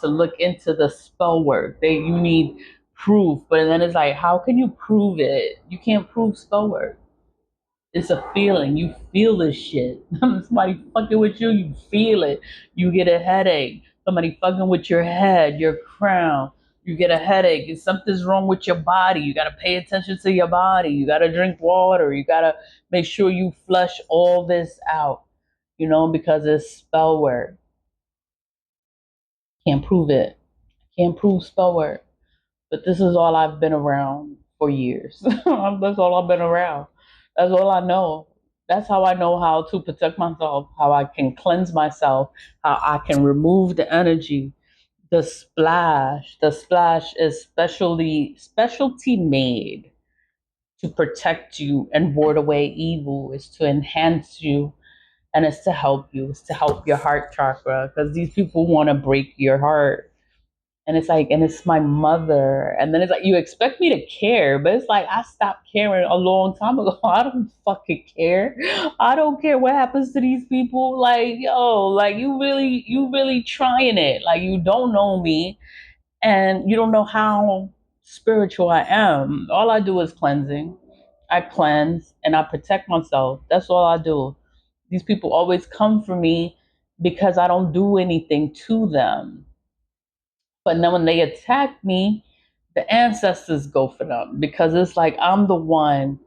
to look into the spell work. You need proof, but then it's like, how can you prove it? You can't prove spell work. It's a feeling. You feel this shit. Somebody fucking with you, you feel it. You get a headache. Somebody fucking with your head, your crown. You get a headache. If something's wrong with your body, you gotta pay attention to your body. You gotta drink water. You gotta make sure you flush all this out, because it's spell work. Can't prove it. Can't prove spell work. But this is all I've been around for years. That's all I've been around. That's all I know. That's how I know how to protect myself, how I can cleanse myself, how I can remove the energy. The splash. The splash is specialty made to protect you and ward away evil. Is to enhance you, and it's to help you. It's to help your heart chakra, because these people want to break your heart. And it's like, and it's my mother. And then it's like, you expect me to care, but it's like, I stopped caring a long time ago. I don't fucking care. I don't care what happens to these people. Like, yo, like you really trying it. Like, you don't know me and you don't know how spiritual I am. All I do is cleansing. I cleanse and I protect myself. That's all I do. These people always come for me because I don't do anything to them. But then when they attack me, the ancestors go for them, because it's like I'm the one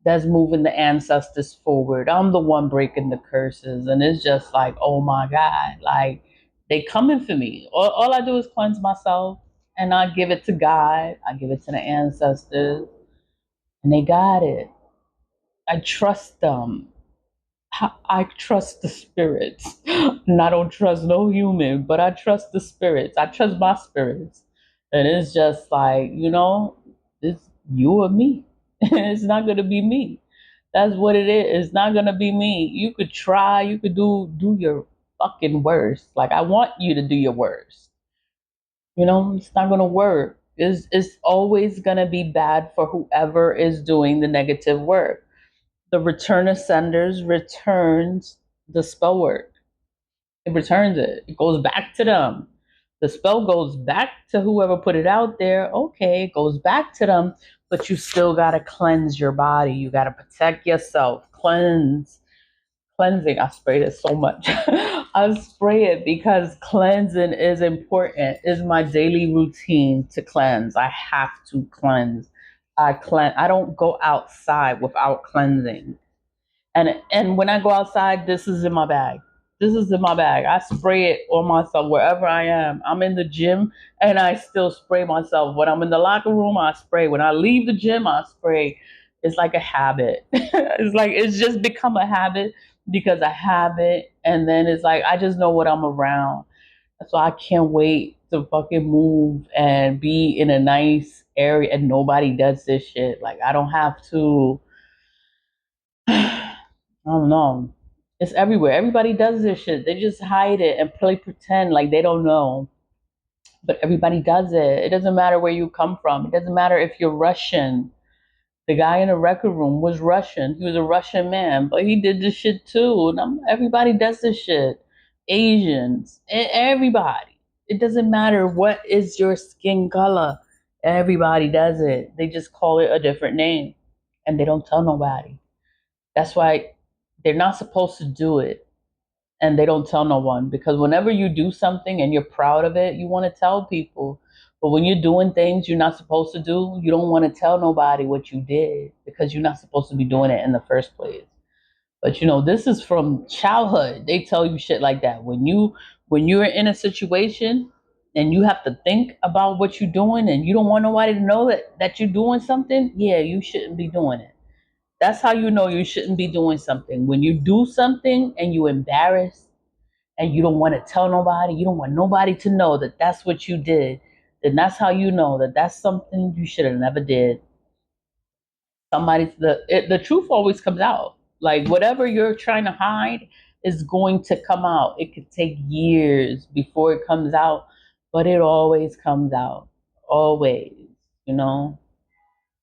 that's moving the ancestors forward. I'm the one breaking the curses. And it's just like, oh my God, like they coming for me. All I do is cleanse myself, and I give it to God. I give it to the ancestors, and they got it. I trust them. I trust the spirits. And I don't trust no human, but I trust the spirits. I trust my spirits. And it's just like, it's you or me. It's not gonna be me. That's what it is. It's not gonna be me. You could try, you could do your fucking worst. Like, I want you to do your worst. It's not gonna work. It's always gonna be bad for whoever is doing the negative work. The return of senders returns the spell work. It returns it. It goes back to them. The spell goes back to whoever put it out there. Okay, it goes back to them, but you still gotta cleanse your body. You gotta protect yourself. Cleansing. I spray this so much. I spray it because cleansing is important. It's my daily routine to cleanse. I have to cleanse. I cleanse. I don't go outside without cleansing. And when I go outside, this is in my bag. This is in my bag. I spray it on myself wherever I am. I'm in the gym and I still spray myself. When I'm in the locker room, I spray. When I leave the gym, I spray. It's like a habit. It's just become a habit because I have it. And then it's like I just know what I'm around. So I can't wait to fucking move and be in a nice area and nobody does this shit. Like, I don't have to. I don't know. It's everywhere. Everybody does this shit. They just hide it and play pretend like they don't know. But everybody does it. It doesn't matter where you come from. It doesn't matter if you're Russian. The guy in the record room was Russian. He was a Russian man, but he did this shit too. And everybody does this shit. Asians, everybody. It doesn't matter what is your skin color. Everybody does it. They just call it a different name, and they don't tell nobody. That's why they're not supposed to do it, and they don't tell no one, because whenever you do something and you're proud of it, you want to tell people. But when you're doing things you're not supposed to do, you don't want to tell nobody what you did, because you're not supposed to be doing it in the first place. But this is from childhood. They tell you shit like that. When you're in a situation and you have to think about what you're doing and you don't want nobody to know that you're doing something, yeah, you shouldn't be doing it. That's how you know you shouldn't be doing something. When you do something and you embarrass and you don't want to tell nobody, you don't want nobody to know that that's what you did, then that's how you know that that's something you should have never did. The truth always comes out. Like, whatever you're trying to hide is going to come out. It could take years before it comes out, but it always comes out. Always, you know?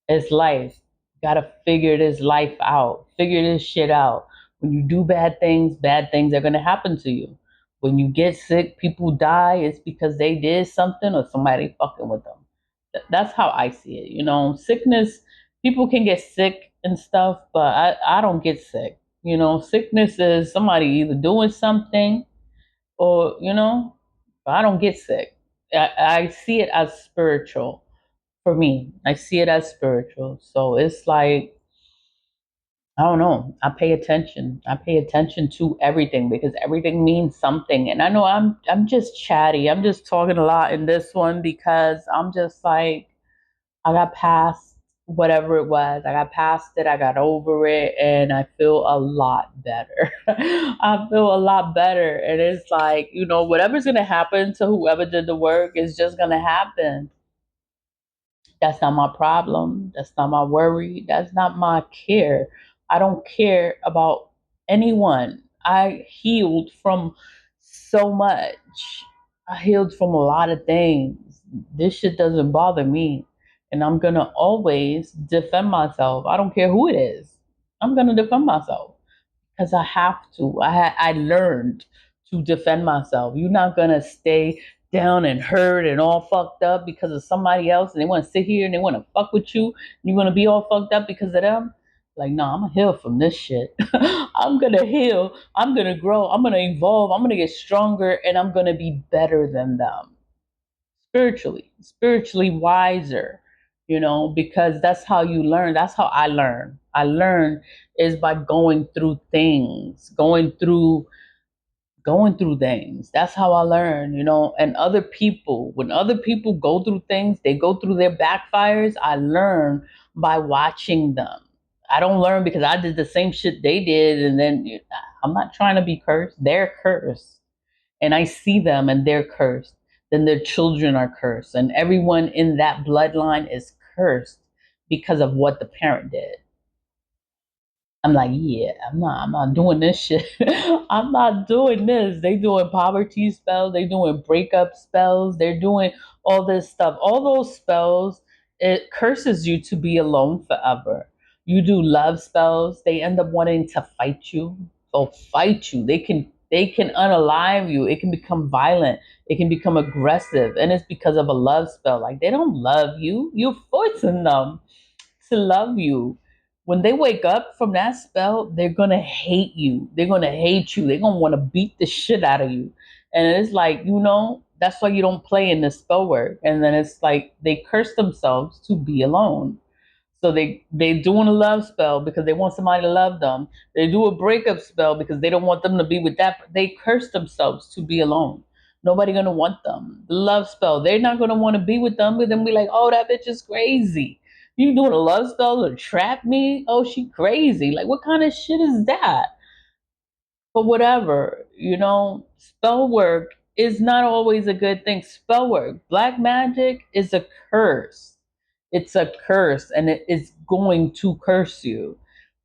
It's life. Gotta figure this life out. Figure this shit out. When you do bad things are gonna happen to you. When you get sick, people die, it's because they did something or somebody fucking with them. That's how I see it. Sickness, people can get sick and stuff, but I don't get sick. Sickness is somebody either doing something or, I don't get sick. I see it as spiritual for me. I see it as spiritual. So it's like, I don't know. I pay attention. I pay attention to everything because everything means something. And I know I'm just chatty. I'm just talking a lot in this one because I'm just like I got past whatever it was. I got past it. I got over it and I feel a lot better. I feel a lot better. And it's like, whatever's going to happen to whoever did the work is just going to happen. That's not my problem. That's not my worry. That's not my care. I don't care about anyone. I healed from so much. I healed from a lot of things. This shit doesn't bother me. And I'm going to always defend myself. I don't care who it is. I'm going to defend myself because I have to. I learned to defend myself. You're not gonna stay down and hurt and all fucked up because of somebody else, and they want to sit here and they want to fuck with you. And you want to be all fucked up because of them. Like, no, I'm gonna heal from this shit. I'm gonna heal. I'm gonna grow. I'm gonna evolve. I'm gonna get stronger, and I'm gonna be better than them spiritually wiser, because that's how you learn. That's how I learn. I learn is by going through things, going through things. That's how I learn, and other people, when other people go through things, they go through their backfires. I learn by watching them. I don't learn because I did the same shit they did and then I'm not trying to be cursed. They're cursed and I see them and they're cursed, then their children are cursed, and everyone in that bloodline is cursed because of what the parent did. I'm like, yeah, I'm not doing this shit. I'm not doing this. They doing poverty spells, they doing breakup spells, they're doing all this stuff. All those spells, it curses you to be alone forever. You do love spells, they end up wanting to fight you. They'll fight you. They can unalive you. It can become violent. It can become aggressive. And it's because of a love spell. Like they don't love you. You're forcing them to love you. When they wake up from that spell, they're gonna hate you. They're gonna hate you. They're gonna want to beat the shit out of you. And it's like, that's why you don't play in the spell work. And then it's like they curse themselves to be alone. So they doing a love spell because they want somebody to love them. They do a breakup spell because they don't want them to be with that. They curse themselves to be alone. Nobody gonna want them. The love spell, they're not gonna want to be with them, but then be like, oh, that bitch is crazy. You doing a love spell to trap me? Oh, she crazy. Like, what kind of shit is that? But whatever, spell work is not always a good thing. Spell work, black magic is a curse. It's a curse and it is going to curse you.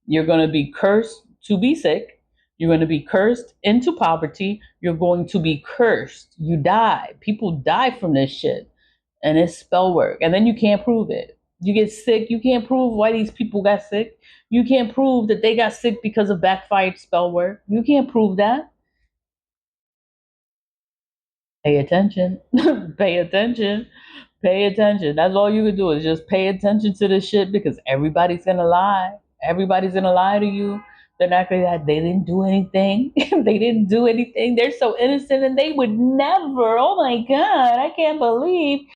You're going to be cursed to be sick. You're going to be cursed into poverty. You're going to be cursed. You die. People die from this shit. And it's spell work. And then you can't prove it. You get sick. You can't prove why these people got sick. You can't prove that they got sick because of backfired spell work. You can't prove that. Pay attention. Pay attention. Pay attention. That's all you can do is just pay attention to this shit because everybody's gonna lie. Everybody's gonna lie to you. They're not gonna they didn't do anything. They didn't do anything. They're so innocent and they would never. Oh my god, I can't believe